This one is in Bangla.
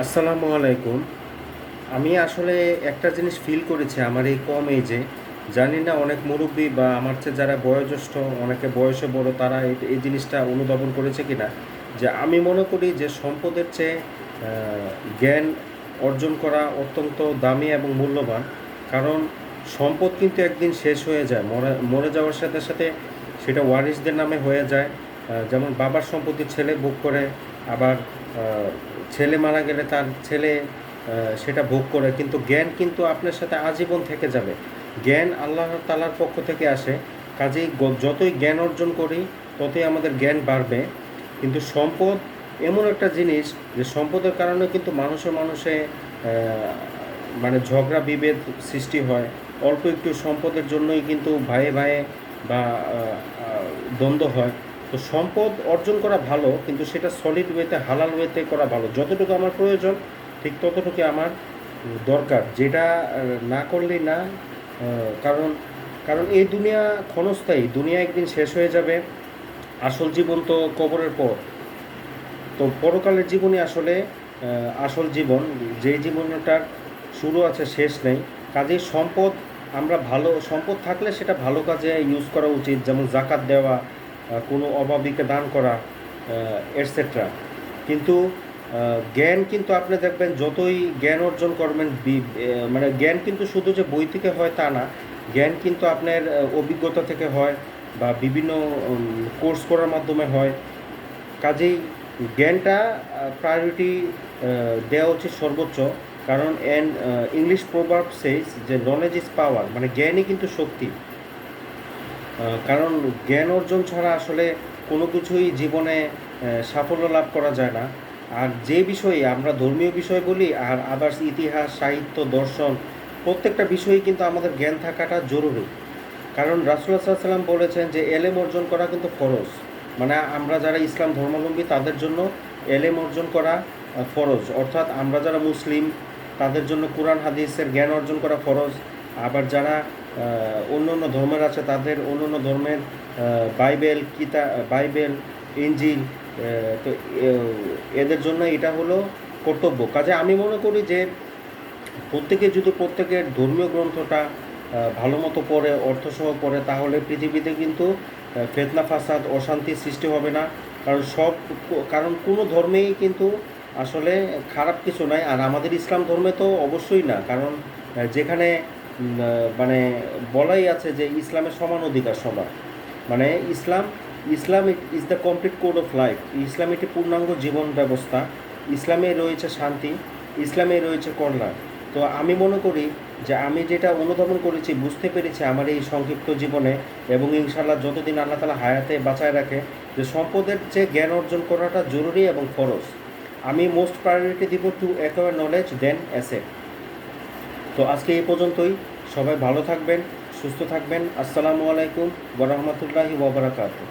আসসালামু আলাইকুম। আমি আসলে একটা জিনিস ফিল করেছি আমার এই কম এজে। জানি না অনেক মুরব্বি বা আমার চেয়ে যারা বয়োজ্যেষ্ঠ, অনেকে বয়সে বড়, তারা এই জিনিসটা অনুধাবন করেছে কিনা, যে আমি মনে করি যে সম্পদের চেয়ে জ্ঞান অর্জন করা অত্যন্ত দামি এবং মূল্যবান। কারণ সম্পদ কিন্তু একদিন শেষ হয়ে যায়, মরে মরে যাওয়ার সাথে সাথে সেটা ওয়ারিসদের নামে হয়ে যায়। যেমন বাবার সম্পত্তি ছেলে ভোগ করে, আবার ছেলে মারা গেলে তার ছেলে সেটা ভোগ করে। কিন্তু জ্ঞান কিন্তু আপনার সাথে আজীবন থেকে যাবে। জ্ঞান আল্লাহ তাআলার পক্ষ থেকে আসে। কাজেই যতই জ্ঞান অর্জন করি ততই আমাদের জ্ঞান বাড়বে। কিন্তু সম্পদ এমন একটা জিনিস যে সম্পদের কারণে কিন্তু মানুষে মানুষে মানে ঝগড়া বিভেদ সৃষ্টি হয়। অল্প একটু সম্পদের জন্যই কিন্তু ভাইয়ে ভাইয়ে বা দ্বন্দ্ব হয়। তো সম্পদ অর্জন করা ভালো, কিন্তু সেটা সলিড ওয়েতে, হালাল ওয়েতে করা ভালো। যতটুকু আমার প্রয়োজন ঠিক ততটুকু আমার দরকার, যেটা না করলেই না। কারণ কারণ এই দুনিয়া ক্ষণস্থায়ী, দুনিয়া একদিন শেষ হয়ে যাবে। আসল জীবন তো কবরের পর। তো পরকালের জীবনই আসলে আসল জীবন, যেই জীবনটার শুরু আছে শেষ নেই। কাজেই সম্পদ, আমরা ভালো সম্পদ থাকলে সেটা ভালো কাজে ইউজ করা উচিত, যেমন জাকাত দেওয়া, কোনো অভাবীকে দান করা, এটসেট্রা। কিন্তু জ্ঞান কিন্তু আপনি দেখবেন যতই জ্ঞান অর্জন করবেন, মানে জ্ঞান কিন্তু শুধু যে বই থেকে হয় তা না। জ্ঞান কিন্তু আপনার অভিজ্ঞতা থেকে হয়, বা বিভিন্ন কোর্স করার মাধ্যমে হয়। কাজেই জ্ঞানটা প্রায়োরিটি দেওয়া উচিত সর্বোচ্চ। কারণ ইংলিশ প্রভার্ব সেজ যে নলেজ ইজ পাওয়ার, মানে জ্ঞানই কিন্তু শক্তি। কারণ জ্ঞান অর্জন ছাড়া আসলে কোনো কিছুই জীবনে সাফল্য লাভ করা যায় না। আর যে বিষয়ে আমরা ধর্মীয় বিষয় বলি আর আদার্স, ইতিহাস, সাহিত্য, দর্শন, প্রত্যেকটা বিষয়ে কিন্তু আমাদের জ্ঞান থাকাটা জরুরি। কারণ রাসূলুল্লাহ সাল্লাল্লাহু আলাইহি ওয়াসাল্লাম বলেছেন যে এলেম অর্জন করা কিন্তু ফরজ। মানে আমরা যারা ইসলাম ধর্মাবলম্বী তাদের জন্য এলেম অর্জন করা ফরজ। অর্থাৎ আমরা যারা মুসলিম তাদের জন্য কোরআন হাদিসের জ্ঞান অর্জন করা ফরজ। আবার যারা অন্য অন্য ধর্মের আছে তাদের অন্য অন্য ধর্মের বাইবেল, ইঞ্জিল, তো এদের জন্য এটা হলো কর্তব্য। কাজে আমি মনে করি যে প্রত্যেকে যদি প্রত্যেকের ধর্মীয় গ্রন্থটা ভালো মতো পড়ে, অর্থসহ পড়ে, তাহলে পৃথিবীতে কিন্তু ফিতনা ফাসাদ, অশান্তির সৃষ্টি হবে না। কারণ কারণ কোনো ধর্মেই কিন্তু আসলে খারাপ কিছু নাই। আর আমাদের ইসলাম ধর্মে তো অবশ্যই না। কারণ যেখানে মানে বলাই আছে যে ইসলামের সমান অধিকার সবার। মানে Islam Islam is the complete code of life. ইসলাম একটি পূর্ণাঙ্গ জীবন ব্যবস্থা। ইসলামে রয়েছে শান্তি, ইসলামে রয়েছে কল্যাণ। তো আমি মনে করি যে আমি যেটা অনুধাবন করেছি, বুঝতে পেরেছি আমার এই সংক্ষিপ্ত জীবনে, এবং ইনশাল্লাহ যতদিন আল্লাহ তাআলা হায়াতে বাঁচায় রাখে, যে সম্পদের চেয়ে জ্ঞান অর্জন করাটা জরুরি এবং ফরজ। আমি মোস্ট প্রায়োরিটি দিব to acquire knowledge then asset. তো আজকে এই পর্যন্তই। সবাই ভালো থাকবেন, সুস্থ থাকবেন। আসসালামু আলাইকুম ওয়া রাহমাতুল্লাহি ওয়া বারাকাতুহু।